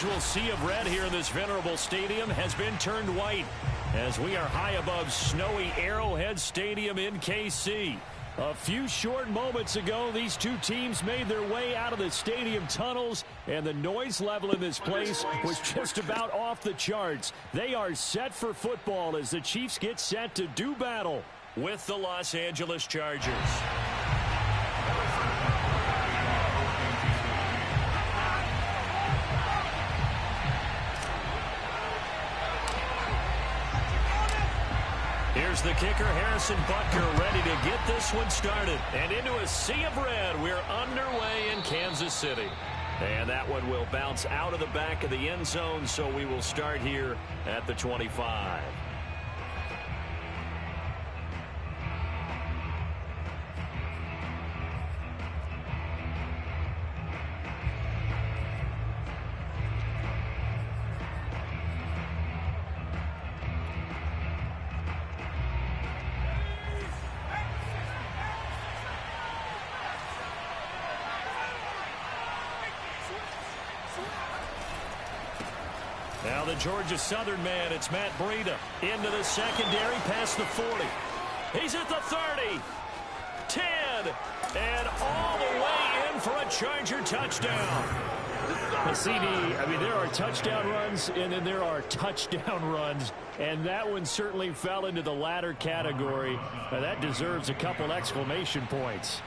usual sea of red here in this venerable stadium has been turned white as we are high above snowy Arrowhead Stadium in KC. A few short moments ago, these two teams made their way out of the stadium tunnels, and the noise level in this place was just about off the charts. They are set for football as the Chiefs get set to do battle with the Los Angeles Chargers. Here's the kicker, Harrison Butker, ready to get this one started. And into a sea of red, we're underway in Kansas City. And that one will bounce out of the back of the end zone, so we will start here at the 25. Now the Georgia Southern man, it's Matt Breida. Into the secondary, past the 40. He's at the 30. 10. And all the way in for a Charger touchdown. CD, I mean, there are touchdown runs, and then there are touchdown runs. And that one certainly fell into the latter category. Now, that deserves a couple exclamation points.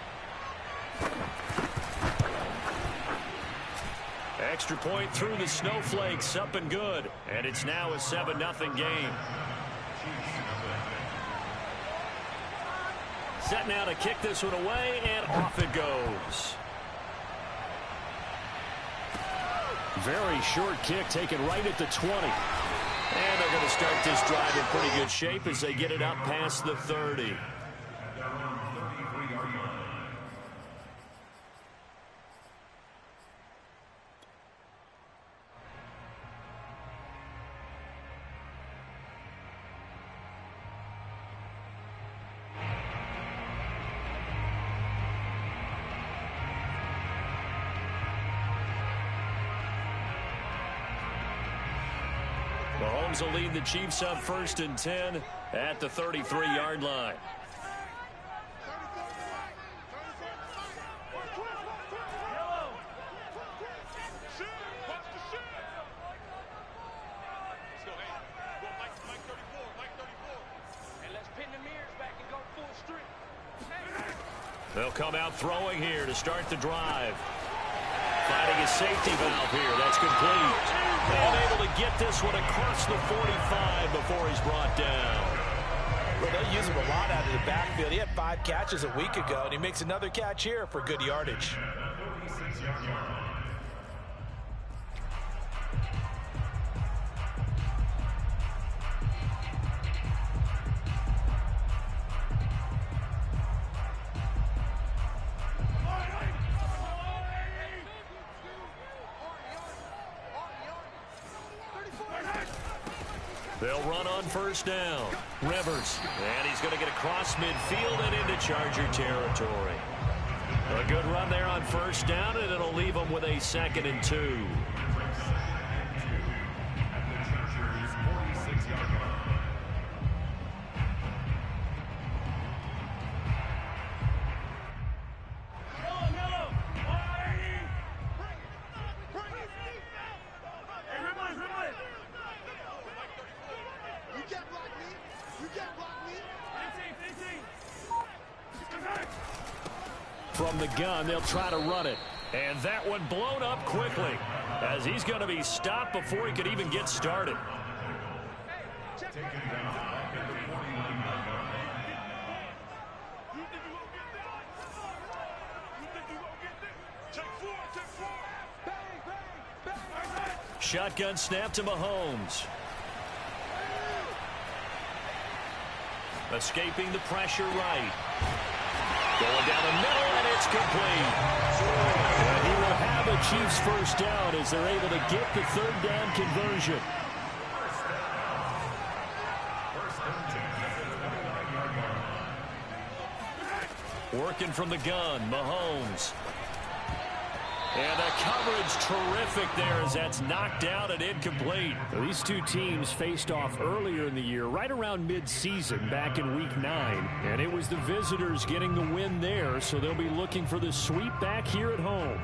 Extra point through the snowflakes, up and good. And it's now a 7-0 game. Set now to kick this one away, and off it goes. Very short kick taken right at the 20. And they're going to start this drive in pretty good shape as they get it up past the 30. Mahomes will lead the Chiefs up 1st and 10 at the 33-yard line. They'll come out throwing here to start the drive. Finding a safety valve here. That's complete. And able to get this one across the 45 before he's brought down. Well, they'll use him a lot out of the backfield. He had 5 catches a week ago, and he makes another catch here for good yardage. They'll run on 1st down. Rivers. And he's going to get across midfield and into Charger territory. A good run there on 1st down, and it'll leave them with a 2nd and 2. From the gun, they'll try to run it. And that one blown up quickly as he's going to be stopped before he could even get started. Shotgun snap to Mahomes. Escaping the pressure right. Going down the middle, and it's complete. And he will have a Chiefs 1st down as they're able to get the 3rd down conversion. Working from the gun, Mahomes. And the coverage terrific there as that's knocked out and incomplete. These two teams faced off earlier in the year, right around mid-season, back in Week 9. And it was the visitors getting the win there, so they'll be looking for the sweep back here at home.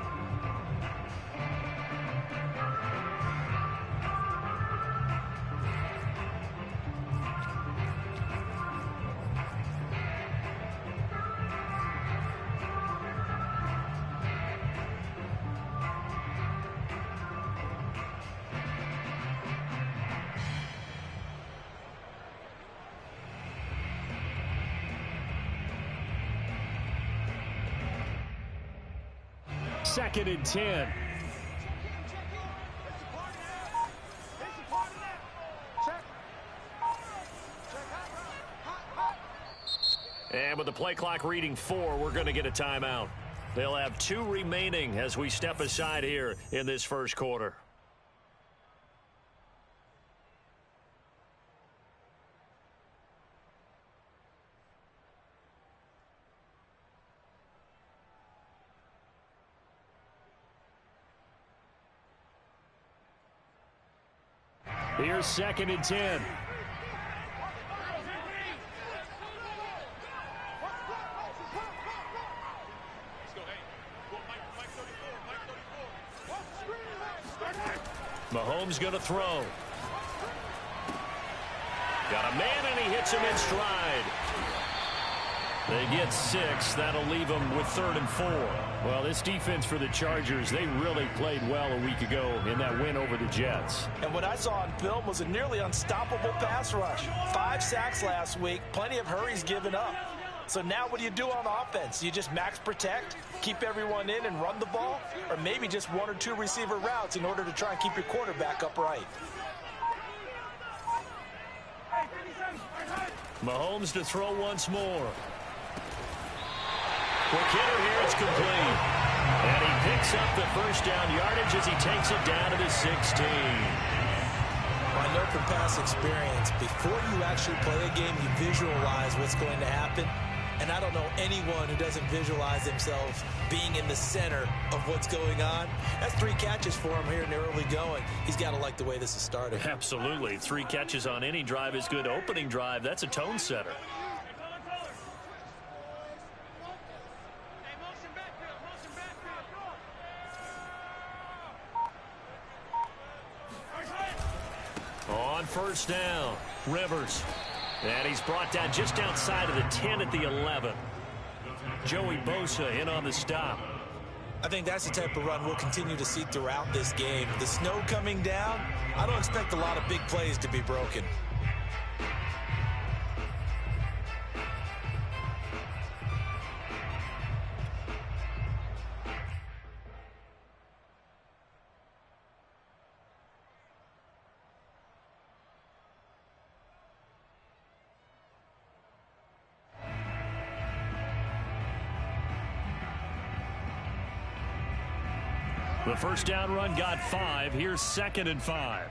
Second and 10. And with the play clock reading 4, we're going to get a timeout. They'll have 2 remaining as we step aside here in this first quarter. Here's second and 10. Mahomes going to throw. Got a man, and he hits him in stride. They get 6. That'll leave them with 3rd and 4. Well, this defense for the Chargers, they really played well a week ago in that win over the Jets. And what I saw on film was a nearly unstoppable pass rush. 5 sacks last week, plenty of hurries given up. So now what do you do on offense? You just max protect, keep everyone in and run the ball, or maybe just 1 or 2 receiver routes in order to try and keep your quarterback upright. Mahomes to throw once more. Quick hitter here, it's complete. And he picks up the first down yardage as he takes it down to the 16. I know from past experience, before you actually play a game, you visualize what's going to happen. And I don't know anyone who doesn't visualize themselves being in the center of what's going on. That's 3 catches for him here in the early going. He's got to like the way this is started. Absolutely. 3 catches on any drive is good. Opening drive, that's a tone setter. On first down, Rivers. And he's brought down just outside of the 10 at the 11. Joey Bosa in on the stop. I think that's the type of run we'll continue to see throughout this game. The snow coming down, I don't expect a lot of big plays to be broken. The first down run got 5. Here's 2nd and 5.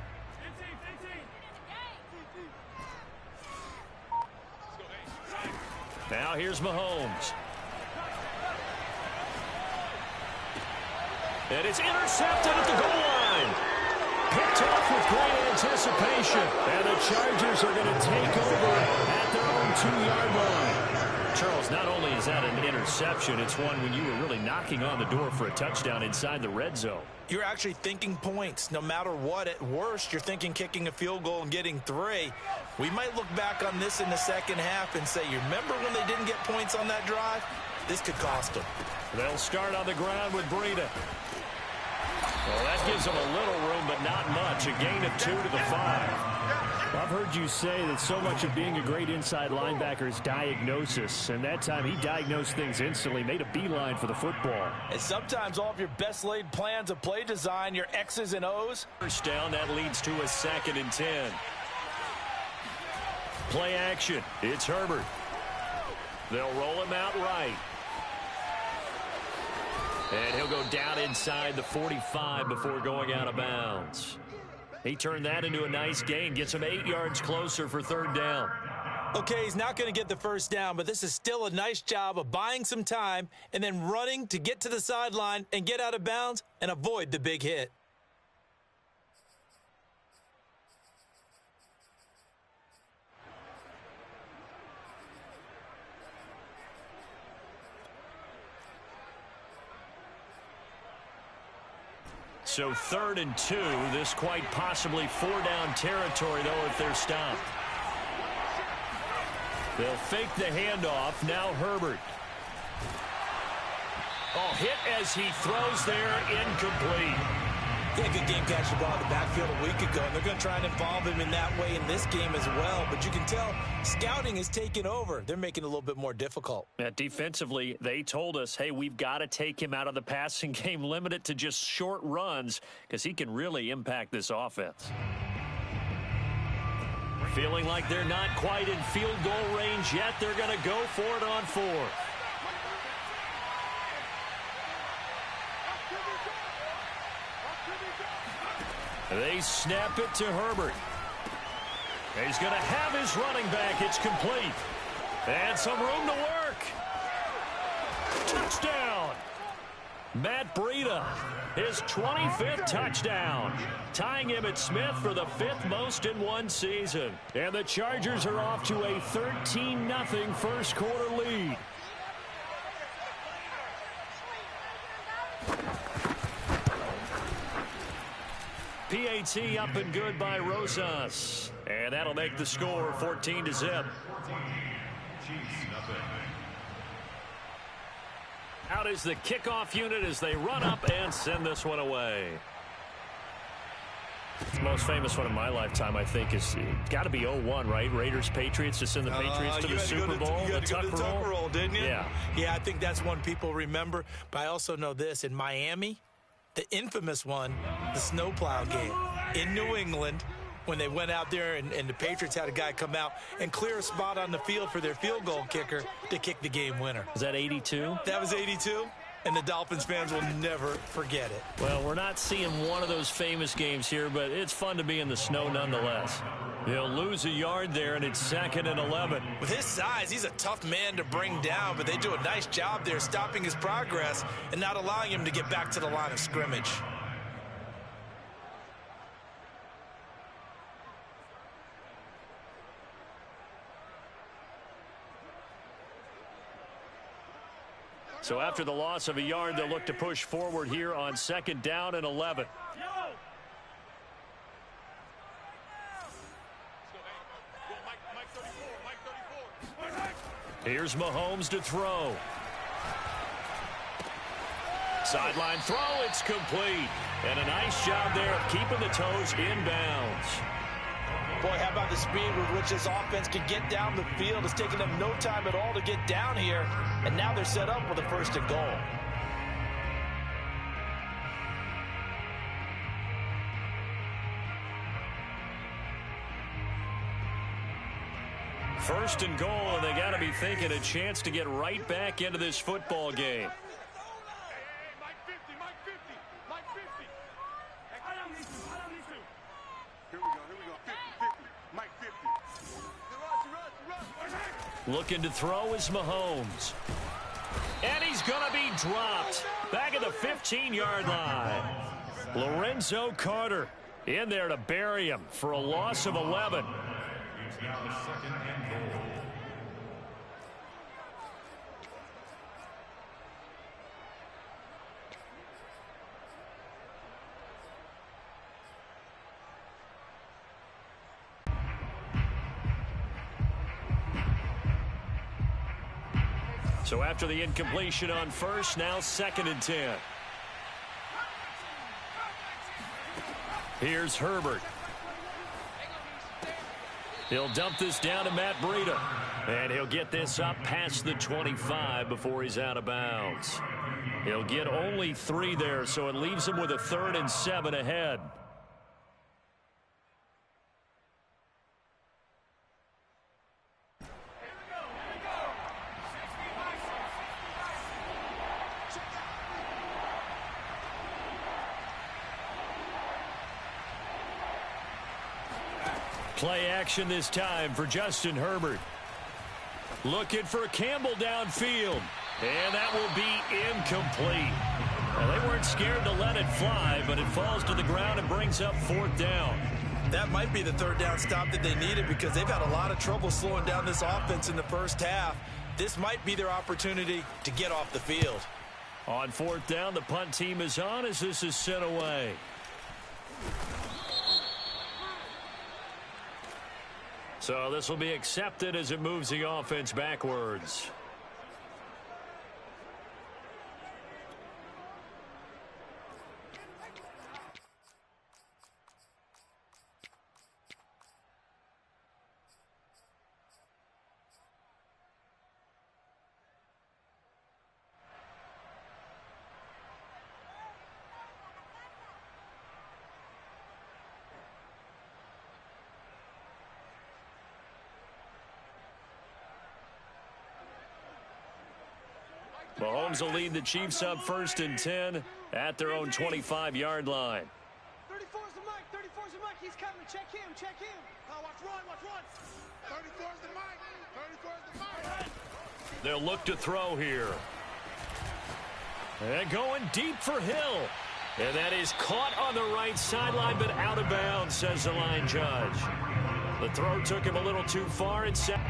Now here's Mahomes. And it's intercepted at the goal line. Picked off with great anticipation. And the Chargers are going to take over at their own 2-yard line. Charles, not only is that an interception, it's one when you were really knocking on the door for a touchdown inside the red zone. You're actually thinking points. No matter what, at worst, you're thinking kicking a field goal and getting 3. We might look back on this in the second half and say, you remember when they didn't get points on that drive? This could cost them. They'll start on the ground with Breida. Well, that gives them a little room, but not much. A gain of 2 to the 5. I've heard you say that so much of being a great inside linebacker is diagnosis, and that time he diagnosed things instantly, made a beeline for the football. And sometimes all of your best laid plans of play design, your X's and O's. First down, that leads to a 2nd and 10. Play action. It's Herbert. They'll roll him out right. And he'll go down inside the 45 before going out of bounds. He turned that into a nice gain, gets him 8 yards closer for 3rd down. Okay, he's not going to get the first down, but this is still a nice job of buying some time and then running to get to the sideline and get out of bounds and avoid the big hit. So 3rd and 2, this quite possibly 4-down territory, though, if they're stopped. They'll fake the handoff. Now Herbert. Oh, hit as he throws there, incomplete. He had a good game catching the ball in the backfield a week ago, and they're going to try and involve him in that way in this game as well. But you can tell scouting is taking over. They're making it a little bit more difficult. Yeah, defensively, they told us, hey, we've got to take him out of the passing game, limit it to just short runs, because he can really impact this offense. Feeling like they're not quite in field goal range yet. They're going to go for it on 4th. They snap it to Herbert. He's going to have his running back. It's complete. And some room to work. Touchdown. Matt Breida, his 25th touchdown, tying him at Smith for the 5th most in one season. And the Chargers are off to a 13-0 first quarter lead. PAT up and good by Rosas. And that'll make the score 14-0. Out is the kickoff unit as they run up and send this one away. The most famous one in my lifetime, I think, is got to be 0-1, right? Raiders-Patriots to send the Patriots to the Super Bowl. You got to go to the Tuck roll, didn't you? Yeah. Yeah, I think that's one people remember. But I also know this. In Miami, the infamous one, the snowplow game in New England, when they went out there and the Patriots had a guy come out and clear a spot on the field for their field goal kicker to kick the game winner. Was that 82? That was 82, and the Dolphins fans will never forget it. Well, we're not seeing one of those famous games here, but it's fun to be in the snow nonetheless. They'll lose a yard there, and it's 2nd and 11. With his size, he's a tough man to bring down, but they do a nice job there stopping his progress and not allowing him to get back to the line of scrimmage. So after the loss of a yard, they'll look to push forward here on 2nd down and 11. Here's Mahomes to throw. Sideline throw, it's complete. And a nice job there of keeping the toes inbounds. Boy, how about the speed with which this offense can get down the field? It's taken them no time at all to get down here, and now they're set up with a 1st and goal. First and goal, and they got to be thinking a chance to get right back into this football game. Looking to throw is Mahomes. And he's going to be dropped back at the 15-yard line. Lorenzo Carter in there to bury him for a loss of 11. So after the incompletion on 1st, now 2nd and 10. Here's Herbert. He'll dump this down to Matt Breida. And he'll get this up past the 25 before he's out of bounds. He'll get only 3 there, so it leaves him with a 3rd and 7 ahead. Play action this time for Justin Herbert. Looking for Campbell downfield. And that will be incomplete. Well, they weren't scared to let it fly, but it falls to the ground and brings up 4th down. That might be the 3rd down stop that they needed because they've had a lot of trouble slowing down this offense in the first half. This might be their opportunity to get off the field. On 4th down, the punt team is on as this is sent away. So this will be accepted as it moves the offense backwards. Mahomes will lead the Chiefs up 1st and 10 at their own 25-yard line. 34's the Mike. 34's the Mike. He's coming. Check him. Check him. Watch run. Watch run. 34's the Mike. 34's the Mike. They'll look to throw here. And going deep for Hill. And that is caught on the right sideline, but out of bounds, says the line judge. The throw took him a little too far and set.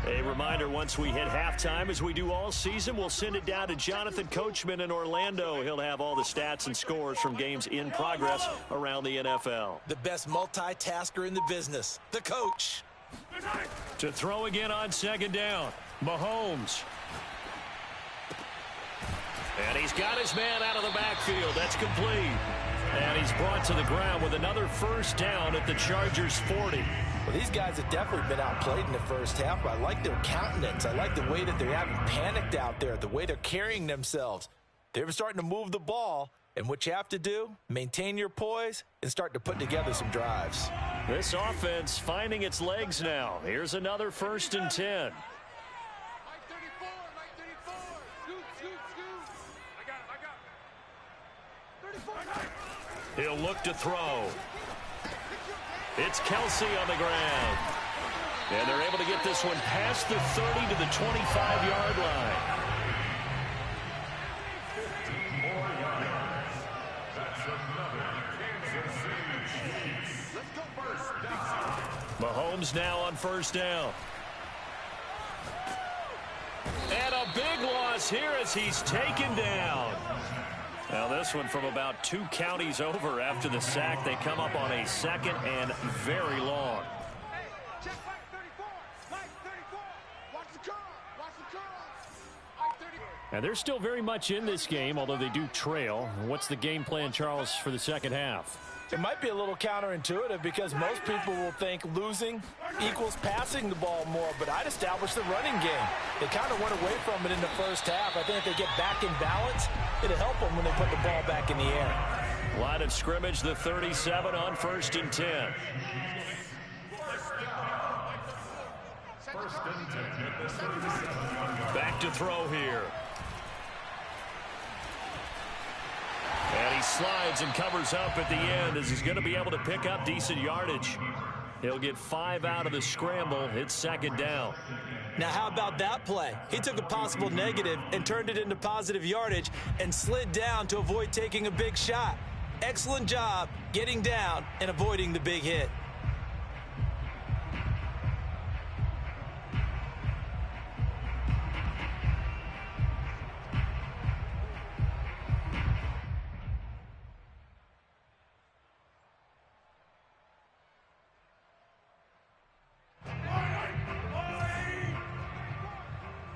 A reminder, once we hit halftime, as we do all season, we'll send it down to Jonathan Coachman in Orlando. He'll have all the stats and scores from games in progress around the NFL. The best multitasker in the business, the coach. To throw again on 2nd down, Mahomes. And he's got his man out of the backfield. That's complete. And he's brought to the ground with another 1st down at the Chargers' 40. Well, these guys have definitely been outplayed in the first half, but I like their countenance. I like the way that they haven't panicked out there, the way they're carrying themselves. They're starting to move the ball, and what you have to do, maintain your poise and start to put together some drives. This offense finding its legs now. Here's another 1st and 10. Mike 34. Mike 34. Scoot, scoot, scoot. I got him. 34. He'll look to throw. It's Kelsey on the ground. And they're able to get this one past the 30 to the 25-yard line. Mahomes now on 1st down. And a big loss here as he's taken down. Now this one from about 2 counties over after the sack. They come up on a 2nd and very long. Check Mike 34. Mike 34. Watch the curl. Watch the curl. Mike 34. And they're still very much in this game, although they do trail. What's the game plan, Charles, for the 2nd half? It might be a little counterintuitive because most people will think losing equals passing the ball more, but I'd establish the running game. They kind of went away from it in the first half. I think if they get back in balance, it'll help them when they put the ball back in the air. Line of scrimmage, the 37 on 1st and 10. Back to throw here. And he slides and covers up at the end as he's going to be able to pick up decent yardage. He'll get 5 out of the scramble. It's 2nd down. Now, how about that play? He took a possible negative and turned it into positive yardage and slid down to avoid taking a big shot. Excellent job getting down and avoiding the big hit.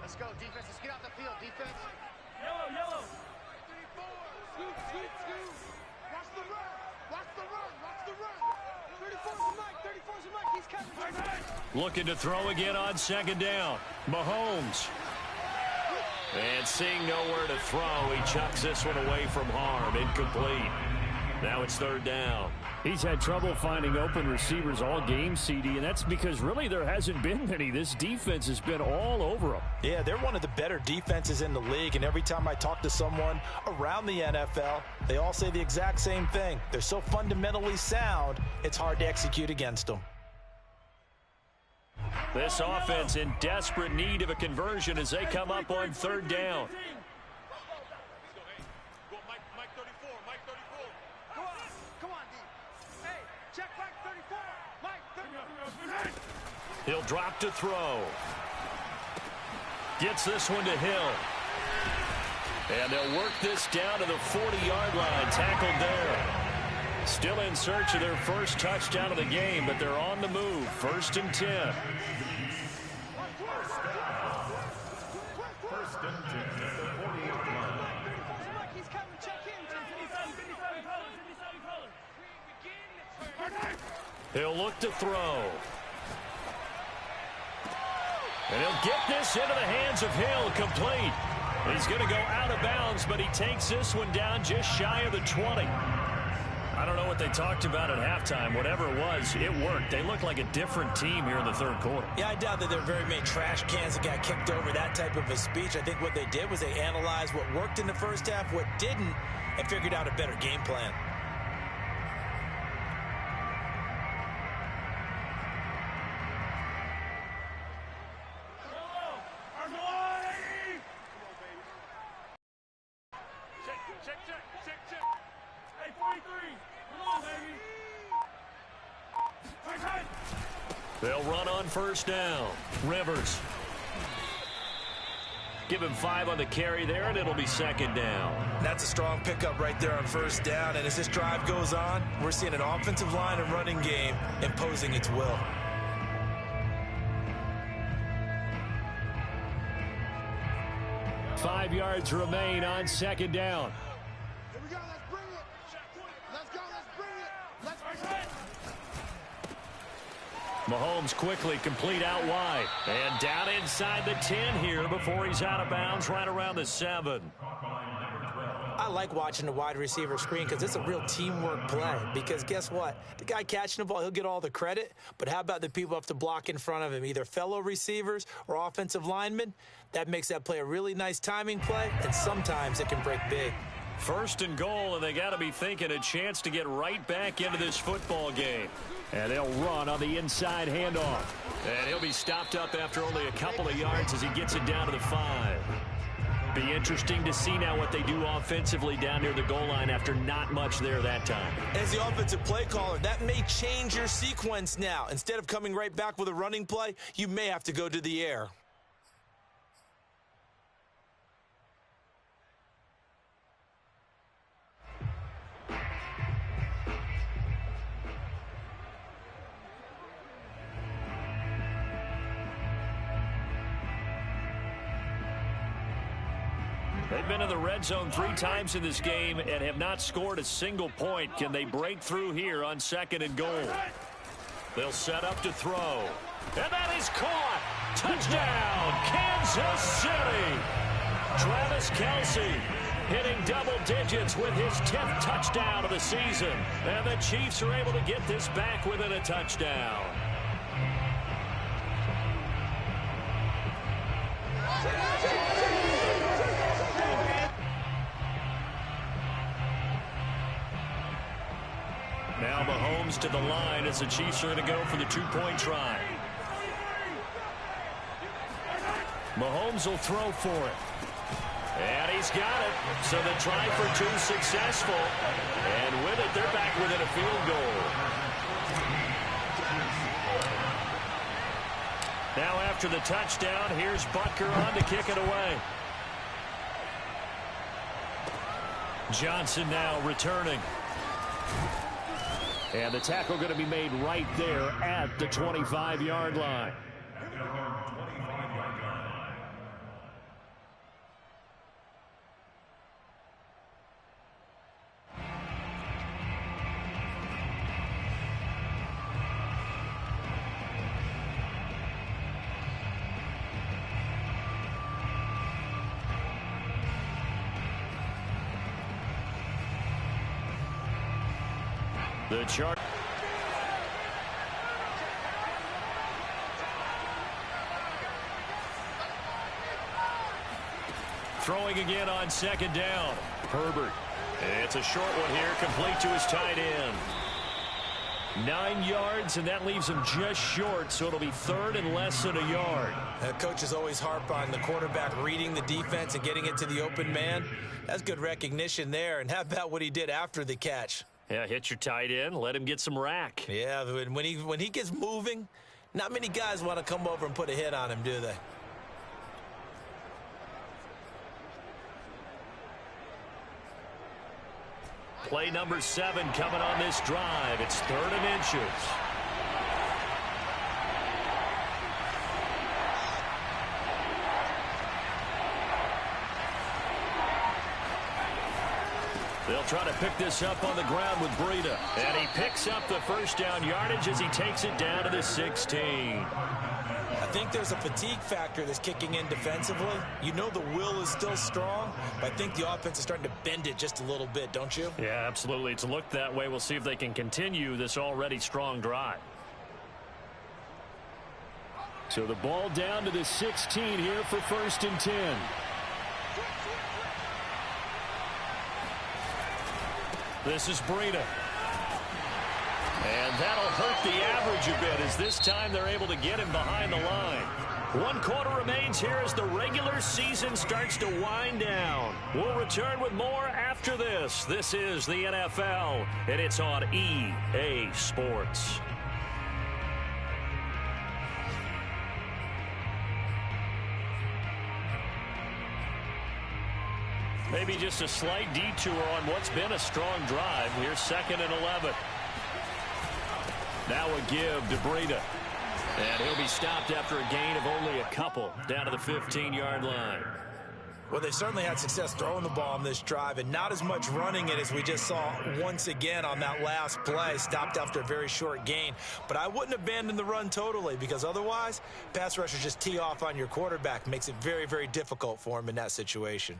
Let's go, defense. Let's get off the field, defense. Yellow, yellow. 34. Scoot, scoot, scoot. Watch the run. Watch the run. Watch the run. 34's the Mike. 34's the Mike. He's coming. Looking to throw again on 2nd down. Mahomes. And seeing nowhere to throw, he chucks this one away from harm. Incomplete. Now it's 3rd down. He's had trouble finding open receivers all game, CD, and that's because really there hasn't been many. This defense has been all over him. Yeah, they're one of the better defenses in the league, and every time I talk to someone around the NFL, they all say the exact same thing. They're so fundamentally sound, it's hard to execute against them. This offense in desperate need of a conversion as they come up on third down. He'll drop to throw. Gets this one to Hill. And they'll work this down to the 40-yard line. Tackled there. Still in search of their first touchdown of the game, but they're on the move. 1st and 10. He'll look to throw. And he'll get this into the hands of Hill, complete. He's going to go out of bounds, but he takes this one down just shy of the 20. I don't know what they talked about at halftime. Whatever it was, it worked. They look like a different team here in the third quarter. Yeah, I doubt that there are very many trash cans that got kicked over, that type of a speech. I think what they did was they analyzed what worked in the first half, what didn't, and figured out a better game plan. They'll run on first down. Rivers. Give him 5 on the carry there, and it'll be 2nd down. That's a strong pickup right there on first down. And as this drive goes on, we're seeing an offensive line and running game imposing its will. Five yards remain on 2nd down. Here we go. Let's bring it. Let's go. Let's bring it. Let's bring it. Mahomes quickly complete out wide. And down inside the 10 here before he's out of bounds right around the 7. I like watching the wide receiver screen because it's a real teamwork play. Because guess what? The guy catching the ball, he'll get all the credit. But how about the people who have to block in front of him, either fellow receivers or offensive linemen? That makes that play a really nice timing play, and sometimes it can break big. 1st and goal, and they got to be thinking a chance to get right back into this football game. And they'll run on the inside handoff. And he'll be stopped up after only a couple of yards as he gets it down to the 5. Be interesting to see now what they do offensively down near the goal line after not much there that time. As the offensive play caller, that may change your sequence now. Instead of coming right back with a running play, you may have to go to the air. They've been in the red zone 3 times in this game and have not scored a single point. Can they break through here on 2nd and goal? They'll set up to throw. And that is caught. Touchdown, Kansas City. Travis Kelce hitting double digits with his 10th touchdown of the season. And the Chiefs are able to get this back within a touchdown. Now Mahomes to the line as the Chiefs are going to go for the 2-point try. Mahomes will throw for it. And he's got it. So the try for 2 successful. And with it, they're back within a field goal. Now after the touchdown, here's Butker on to kick it away. Johnson now returning. And the tackle going to be made right there at the 25-yard line. The chart. Throwing again on second down. Herbert. It's a short one here, complete to his tight end. 9 yards, and that leaves him just short, so it'll be third and less than a yard. Coaches always harp on the quarterback reading the defense and getting it to the open man. That's good recognition there. And how about what he did after the catch? Yeah, hit your tight end, let him get some rack. Yeah, when he gets moving, not many guys want to come over and put a hit on him, do they? Play number 7 coming on this drive. It's 3rd and inches. They'll try to pick this up on the ground with Breida. And he picks up the first down yardage as he takes it down to the 16. I think there's a fatigue factor that's kicking in defensively. You know the will is still strong, but I think the offense is starting to bend it just a little bit, don't you? Yeah, absolutely. It's looked that way. We'll see if they can continue this already strong drive. So the ball down to the 16 here for 1st and 10. This is Breida. And that'll hurt the average a bit as this time they're able to get him behind the line. 1 quarter remains here as the regular season starts to wind down. We'll return with more after this. This is the NFL, and it's on EA Sports. Maybe just a slight detour on what's been a strong drive. Here's 2nd and 11. Now a give to Breida. And he'll be stopped after a gain of only a couple down to the 15-yard line. Well, they certainly had success throwing the ball on this drive and not as much running it as we just saw once again on that last play. Stopped after a very short gain. But I wouldn't abandon the run totally because otherwise, pass rushers just tee off on your quarterback. Makes it very, very difficult for him in that situation.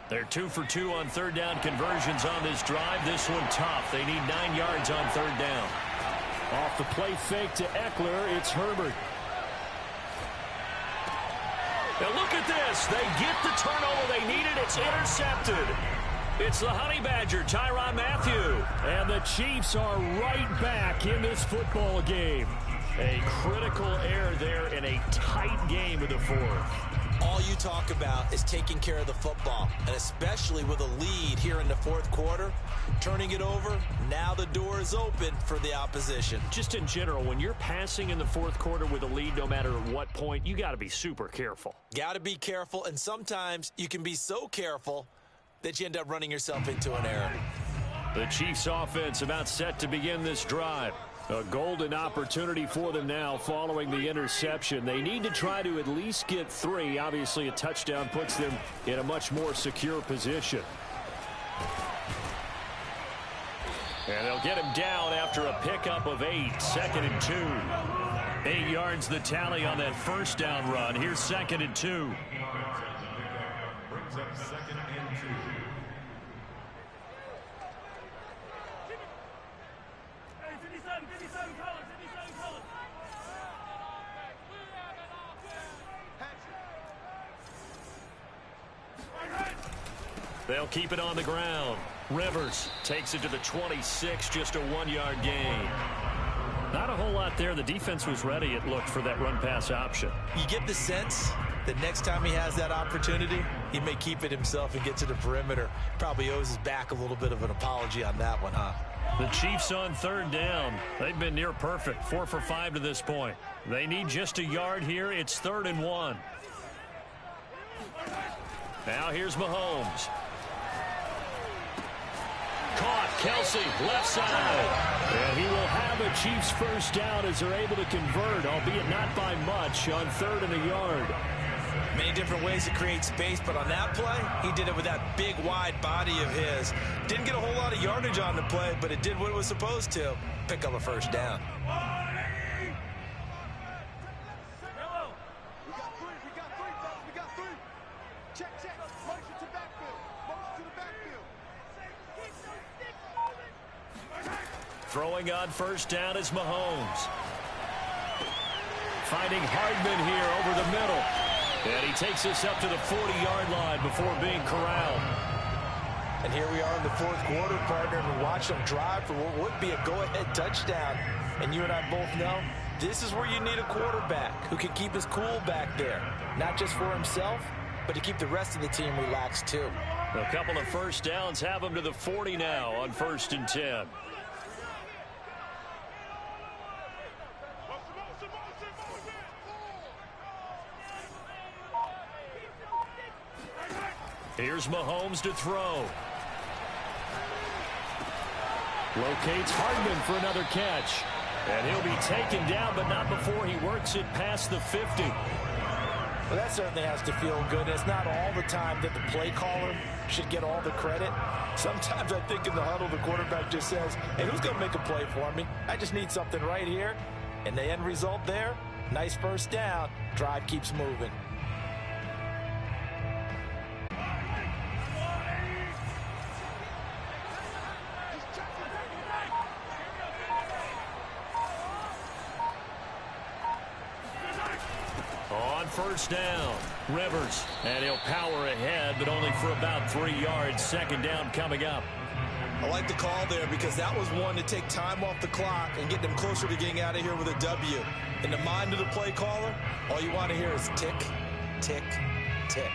They're 2 for 2 on 3rd down conversions on this drive. This one tough. They need 9 yards on 3rd down. Off the play fake to Eckler, it's Herbert. Now look at this. They get the turnover they needed. It's intercepted. It's the Honey Badger, Tyrann Mathieu. And the Chiefs are right back in this football game. A critical error there in a tight game of the 4th. All you talk about is taking care of the football, and especially with a lead here in the 4th quarter, turning it over, now the door is open for the opposition. Just in general, when you're passing in the 4th quarter with a lead, no matter what point, you got to be super careful. Got to be careful, and sometimes you can be so careful that you end up running yourself into an error. The Chiefs offense about set to begin this drive. A golden opportunity for them now following the interception. They need to try to at least get 3. Obviously, a touchdown puts them in a much more secure position. And they'll get him down after a pickup of 8. 2nd and 2. 8 yards the tally on that first down run. Here's 2nd and 2. Brings up 2nd and 2. They'll keep it on the ground. Rivers takes it to the 26, just a 1-yard gain. Not a whole lot there. The defense was ready, it looked, for that run-pass option. You get the sense that next time he has that opportunity, he may keep it himself and get to the perimeter. Probably owes his back a little bit of an apology on that one, huh? The Chiefs on 3rd down. They've been near perfect. 4 for 5 to this point. They need just a yard here. It's 3rd and 1. Now here's Mahomes. Caught. Kelsey, left side. And he will have a Chiefs first down as they're able to convert, albeit not by much, on 3rd and a yard. Many different ways to create space, but on that play, he did it with that big, wide body of his. Didn't get a whole lot of yardage on the play, but it did what it was supposed to. Pick up a first down. We got 3, fellas. We got 3. Check. Motion to backfield. Throwing on first down is Mahomes. Finding Hardman here over the middle. And he takes us up to the 40-yard line before being corralled. And here we are in the fourth quarter, partner, and we watch them drive for what would be a go-ahead touchdown. And you and I both know this is where you need a quarterback who can keep his cool back there. Not just for himself, but to keep the rest of the team relaxed too. A couple of first downs have them to the 40 now on 1st and 10. Here's Mahomes to throw. Locates Hardman for another catch. And he'll be taken down, but not before he works it past the 50. Well, that certainly has to feel good. It's not all the time that the play caller should get all the credit. Sometimes I think in the huddle, the quarterback just says, hey, who's going to make a play for me? I just need something right here. And the end result there, nice first down. Drive keeps moving. First down, Rivers, and he'll power ahead, but only for about 3 yards. Second down coming up. I like the call there because that was one to take time off the clock and get them closer to getting out of here with a W. In the mind of the play caller, all you want to hear is tick, tick, tick.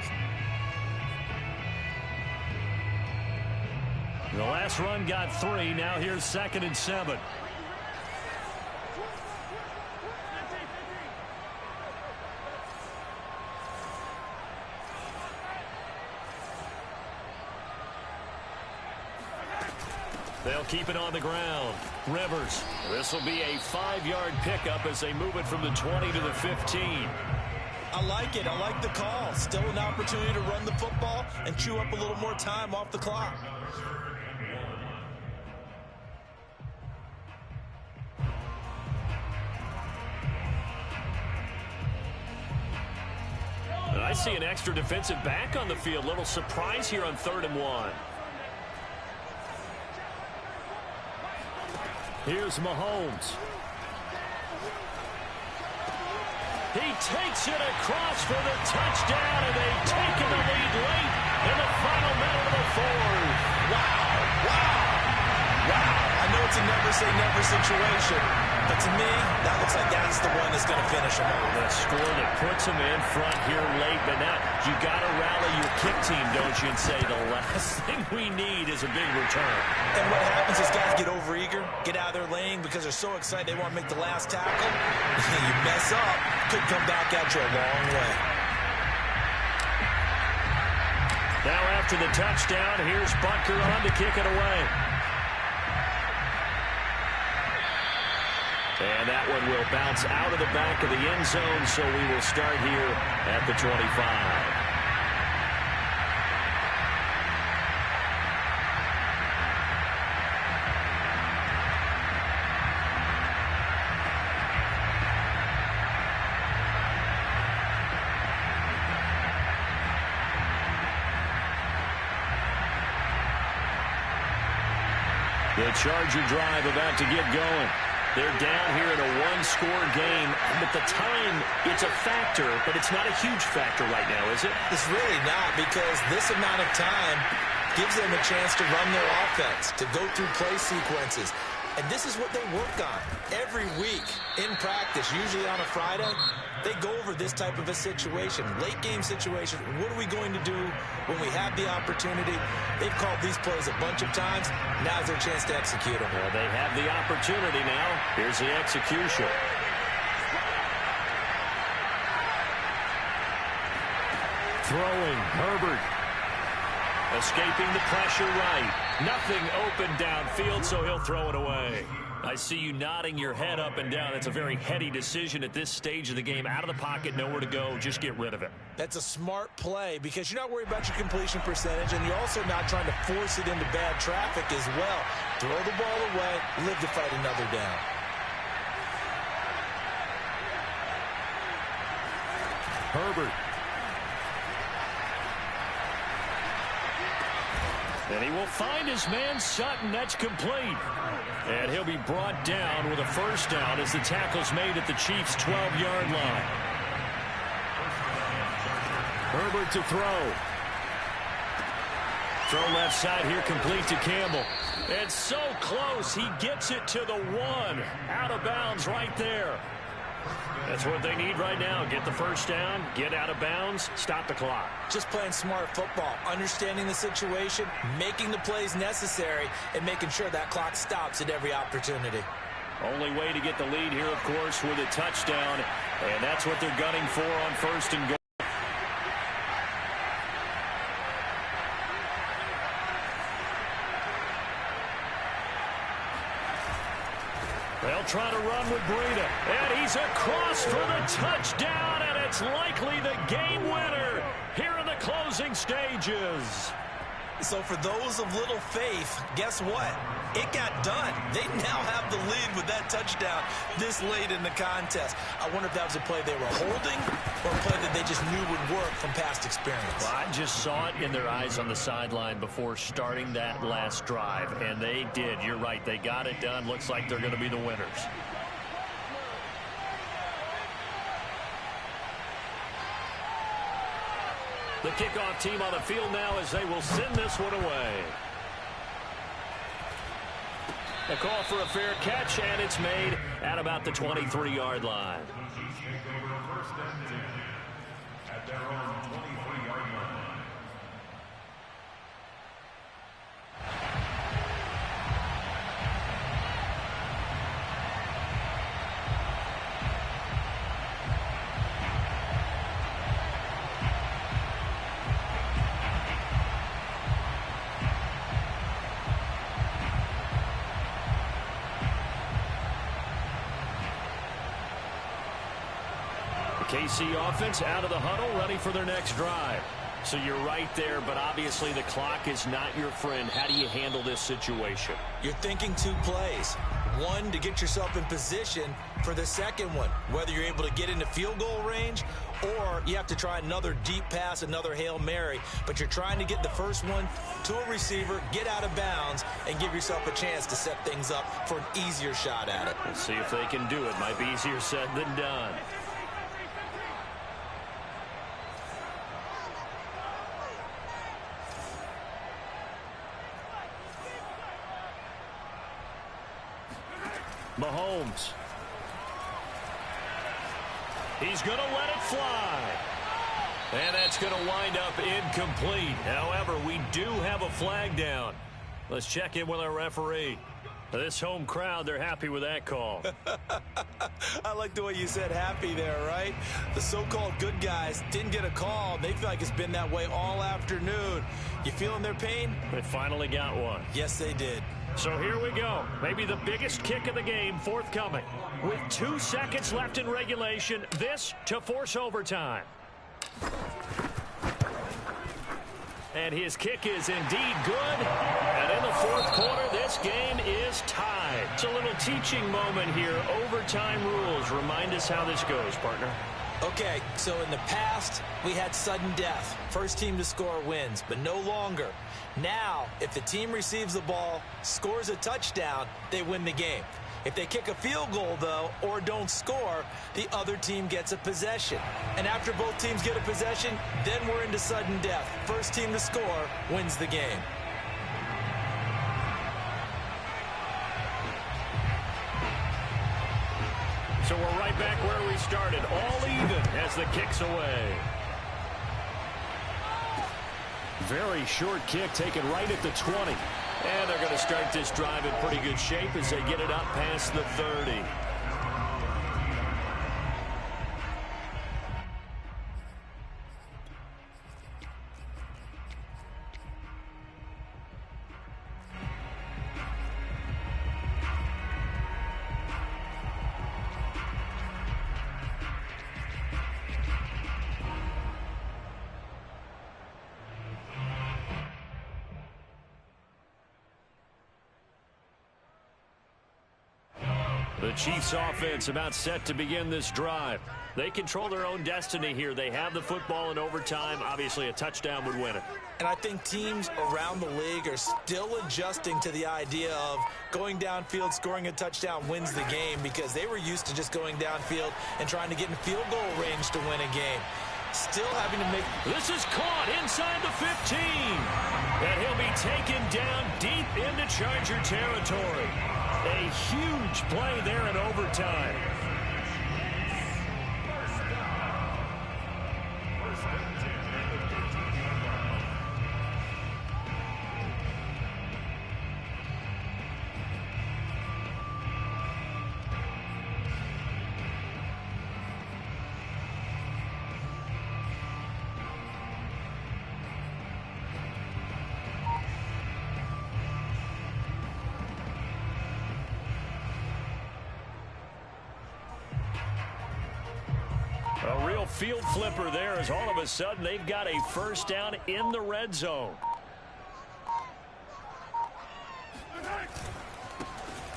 The last run got 3. Now here's 2nd and 7. They'll keep it on the ground. Rivers. This will be a 5-yard pickup as they move it from the 20 to the 15. I like it. I like the call. Still an opportunity to run the football and chew up a little more time off the clock. And I see an extra defensive back on the field. Little surprise here on 3rd and 1. Here's Mahomes. He takes it across for the touchdown, and they've taken the lead late in the final minute of the 4th. Wow, wow, wow. I know it's a never-say-never situation, but to me, that looks like that's the one that's going to finish them off. The score that puts them in front here late, but now you got to rally your kick team, don't you, and say the last thing we need is a big return. And what happens is guys get overeager, get out of their lane because they're so excited they want to make the last tackle. You mess up, could come back at you a long way. Now after the touchdown, here's Butker on to kick it away. And that one will bounce out of the back of the end zone, so we will start here at the 25. The Charger drive about to get going. They're down here in a one-score game. At the time, it's a factor, but it's not a huge factor right now, is it? It's really not, because this amount of time gives them a chance to run their offense, to go through play sequences. And this is what they work on every week in practice, usually on a Friday. They go over this type of a situation, late game situation. What are we going to do when we have the opportunity? They've called these plays a bunch of times. Now's their chance to execute them. Well, they have the opportunity now. Here's the execution. Throwing, Herbert. Escaping the pressure right. Nothing open downfield, so he'll throw it away. I see you nodding your head up and down. That's a very heady decision at this stage of the game. Out of the pocket, nowhere to go. Just get rid of it. That's a smart play because you're not worried about your completion percentage, and you're also not trying to force it into bad traffic as well. Throw the ball away, live to fight another down. Herbert. And he will find his man Sutton. That's complete. And he'll be brought down with a first down as the tackle's made at the Chiefs' 12-yard line. Herbert to throw. Throw left side here, complete to Campbell. And so close, he gets it to the 1. Out of bounds right there. That's what they need right now. Get the first down, get out of bounds, stop the clock. Just playing smart football, understanding the situation, making the plays necessary, and making sure that clock stops at every opportunity. Only way to get the lead here, of course, with a touchdown, and that's what they're gunning for on first and goal. They'll try to run with Breida, and he's across for the touchdown, and it's likely the game winner here in the closing stages. So for those of little faith, guess what? It got done. They now have the lead with that touchdown this late in the contest. I wonder if that was a play they were holding or a play that they just knew would work from past experience. Well, I just saw it in their eyes on the sideline before starting that last drive, and they did. You're right. They got it done. Looks like they're going to be the winners. The kickoff team on the field now as they will send this one away. A call for a fair catch, and it's made at about the 23-yard line. At their own 23-yard line. KC offense out of the huddle, ready for their next drive. So you're right there, but obviously the clock is not your friend. How do you handle this situation? You're thinking 2 plays. One, to get yourself in position for the second one, whether you're able to get into field goal range or you have to try another deep pass, another Hail Mary. But you're trying to get the first one to a receiver, get out of bounds, and give yourself a chance to set things up for an easier shot at it. We'll see if they can do it. Might be easier said than done. Mahomes. He's going to let it fly. And that's going to wind up incomplete. However, we do have a flag down. Let's check in with our referee. This home crowd, they're happy with that call. I like the way you said happy there, right? The so-called good guys didn't get a call. They feel like it's been that way all afternoon. You feeling their pain? They finally got one. Yes, they did. So here we go. Maybe the biggest kick of the game forthcoming. With 2 seconds left in regulation, this to force overtime. And his kick is indeed good. And in the fourth quarter, this game is tied. It's a little teaching moment here. Overtime rules. Remind us how this goes, partner. Okay, so in the past, we had sudden death. First team to score wins, but no longer. Now, if the team receives the ball, scores a touchdown, they win the game. If they kick a field goal, though, or don't score, the other team gets a possession. And after both teams get a possession, then we're into sudden death. First team to score wins the game. So we're right back where we started, all even as the kick's away. Very short kick taken right at the 20. And they're going to start this drive in pretty good shape as they get it up past the 30. The Chiefs offense about set to begin this drive. They control their own destiny here. They have the football in overtime. Obviously, a touchdown would win it. And I think teams around the league are still adjusting to the idea of going downfield, scoring a touchdown wins the game, because they were used to just going downfield and trying to get in field goal range to win a game. Still having to make... This is caught inside the 15. And he'll be taken down deep into Charger territory. A huge play there in overtime. A real field flipper there, as all of a sudden they've got a first down in the red zone.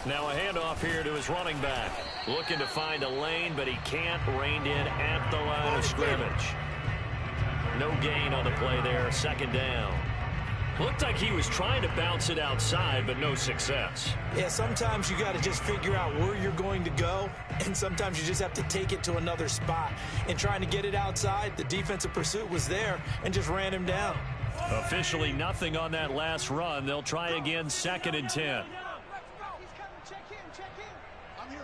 Now a handoff here to his running back. Looking to find a lane, but he can't. Reined in at the line of scrimmage. No gain on the play there. Second down. Looked like he was trying to bounce it outside, but no success. Yeah, sometimes you got to just figure out where you're going to go, and sometimes you just have to take it to another spot. And trying to get it outside, the defensive pursuit was there and just ran him down. Officially nothing on that last run. They'll try again, 2nd and 10. He's coming. Check in. I'm here.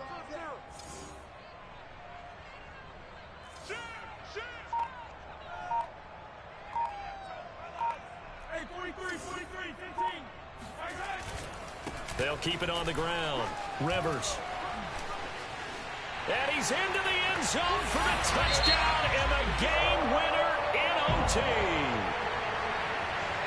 Hey, 43, 15. They'll keep it on the ground. Rivers. And he's into the end zone for the touchdown and the game winner in OT.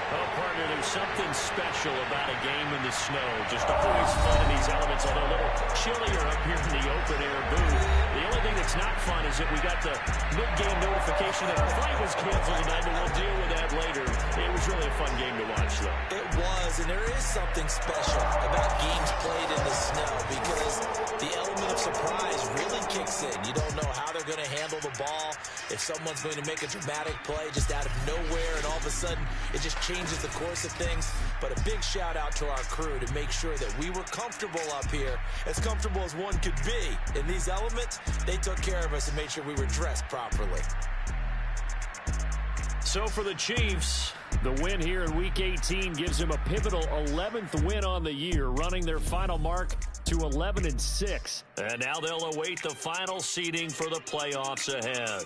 Oh, partner, there's something special about a game in the snow. Just always fun in these elements, although a little chillier up here in the open-air booth. The only thing that's not fun is that we got the mid-game notification that our flight was canceled tonight, but we'll deal with that later. It was really a fun game to watch, though. It was, and there is something special about games played in the snow, because the element of surprise really kicks in. You don't know how they're going to handle the ball, if someone's going to make a dramatic play just out of nowhere, and all of a sudden it just changes the course of things. But a big shout out to our crew to make sure that we were comfortable up here, as comfortable as one could be. In these elements, they took care of us and made sure we were dressed properly. So for the Chiefs, the win here in Week 18 gives them a pivotal 11th win on the year, running their final mark to 11-6. And now they'll await the final seeding for the playoffs ahead.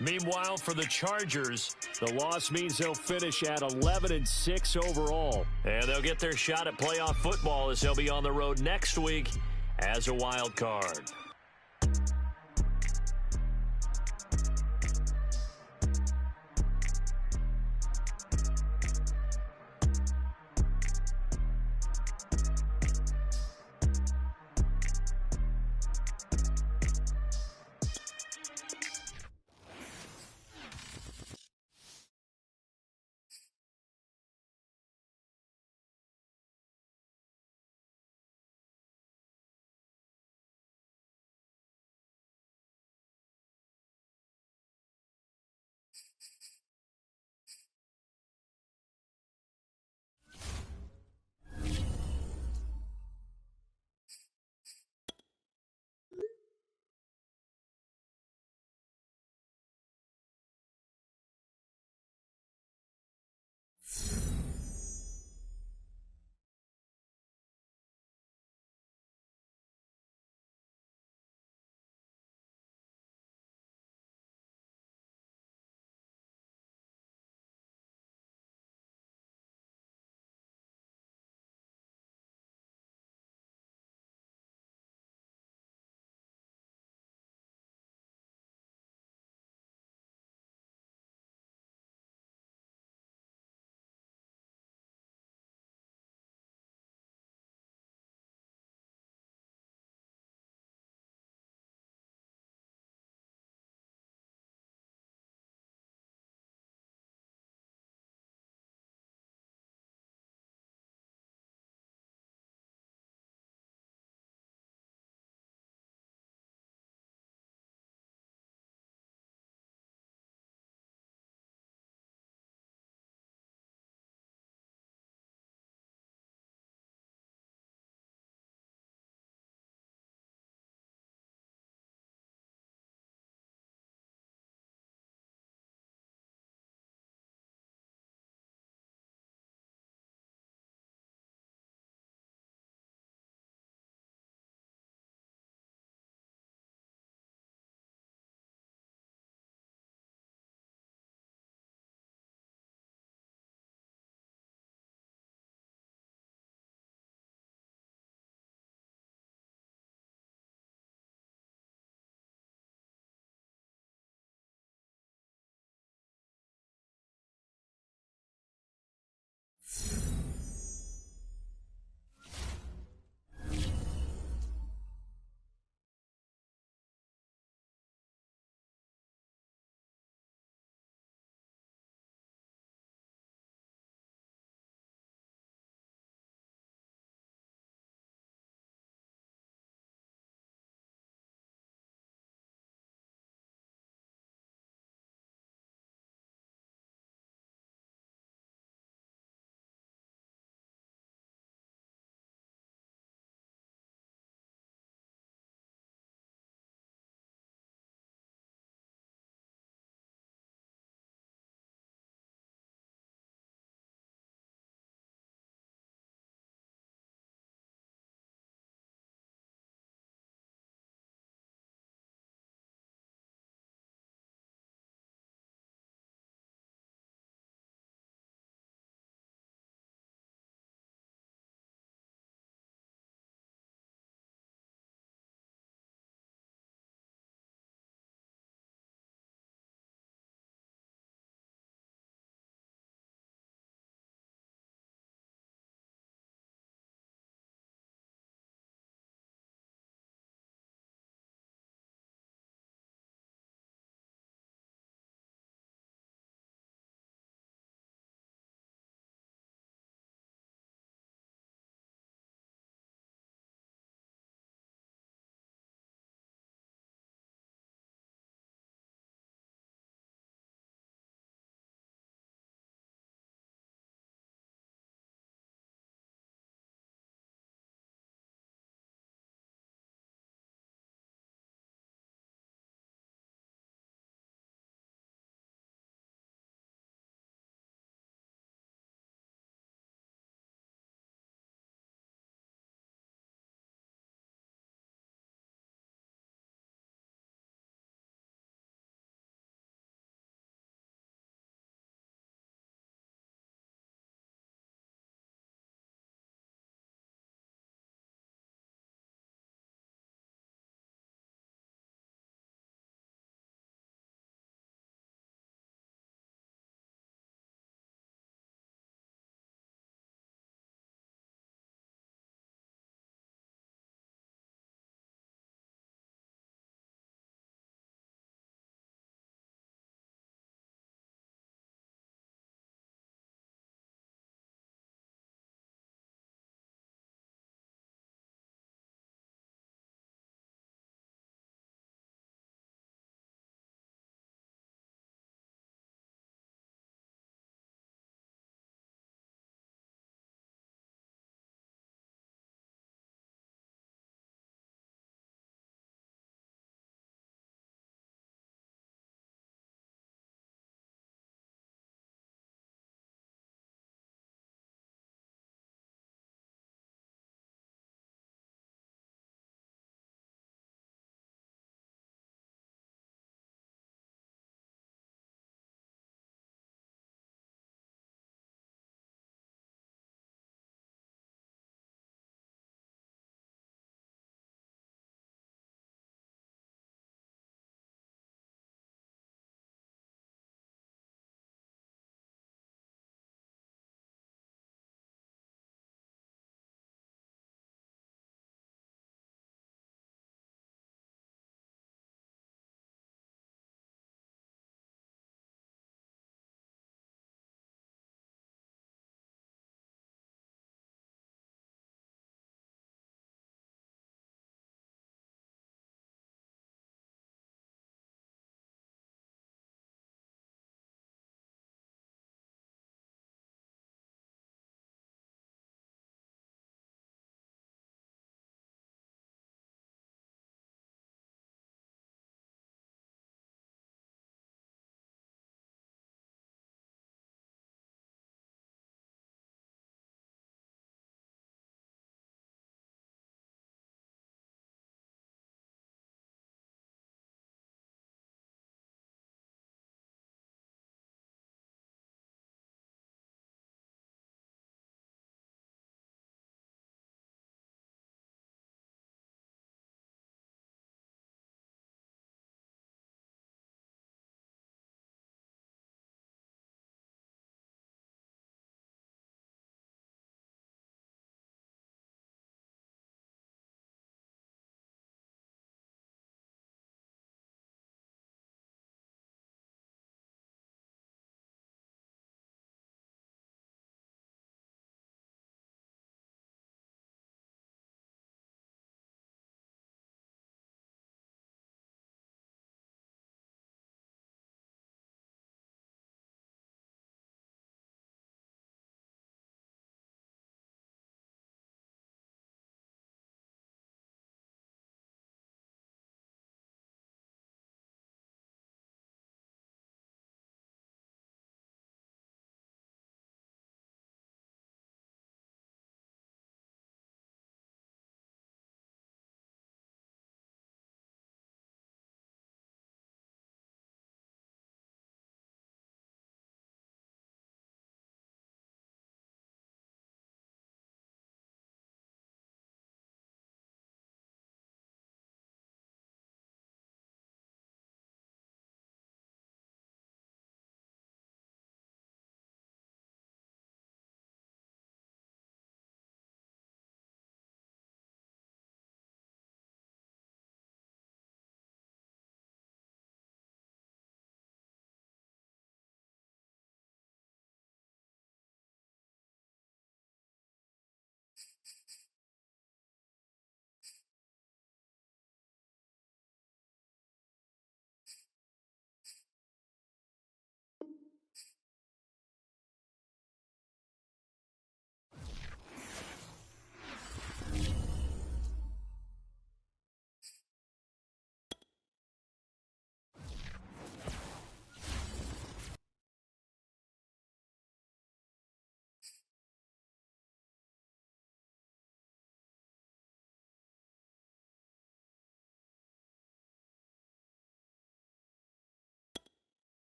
Meanwhile, for the Chargers, the loss means they'll finish at 11-6 overall. And they'll get their shot at playoff football as they'll be on the road next week as a wild card.